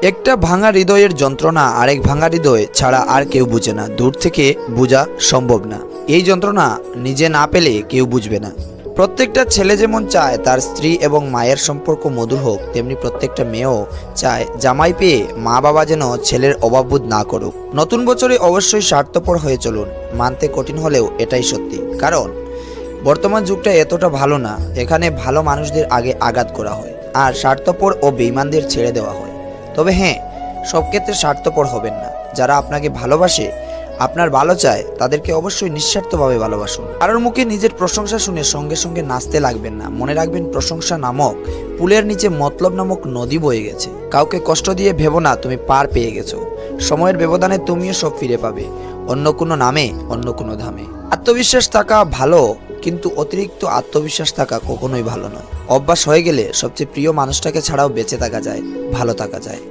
একটা ভাঙা হৃদয়ের যন্ত্রণা আরেক ভাঙা হৃদয় ছাড়া আর কেউ বুঝে না। দূর থেকে বোঝা সম্ভব না। এই যন্ত্রণা নিজে না পেলে কেউ বুঝবে না। প্রত্যেকটা ছেলে যেমন চায় তার স্ত্রী এবং মায়ের সম্পর্ক মধুর হোক, তেমনি প্রত্যেকটা মেয়েও চায় জামাই পেয়ে মা বাবা যেন ছেলের অভাববোধ না করুক। নতুন বছরে অবশ্যই স্বার্থপর হয়ে চলুন, মানতে কঠিন হলেও এটাই সত্যি। কারণ বর্তমান যুগটা এতটা ভালো না, এখানে ভালো মানুষদের আগে আঘাত করা হয় আর স্বার্থপর ও বেঈমানদের ছেড়ে দেওয়া হয়। তবে হ্যাঁ, সব ক্ষেত্রে স্বার্থপর হবেন না। যারা আপনাকে ভালোবাসে, আপনার ভালো চায়, তাদেরকে অবশ্যই নিঃস্বার্থভাবে ভালোবাসুন। কারোর মুখে নিজের প্রশংসা শুনে সঙ্গে সঙ্গে নাচতে লাগবেন না। মনে রাখবেন, প্রশংসা নামক পুলের নিচে মতলব নামক নদী বয়ে গেছে। কাউকে কষ্ট দিয়ে ভেবো না তুমি পার পেয়ে গেছো। সময়ের ব্যবধানে তুমিও সব ফিরে পাবে, অন্য কোনো নামে, অন্য কোনো ধামে। আত্মবিশ্বাস থাকা ভালো, কিন্তু অতিরিক্ত আত্মবিশ্বাস থাকা কখনোই ভালো নয়। অভ্যাস হয়ে গেলে সবচেয়ে প্রিয় মানুষটাকে ছাড়াও বেঁচে থাকা যায়, ভালো থাকা যায়।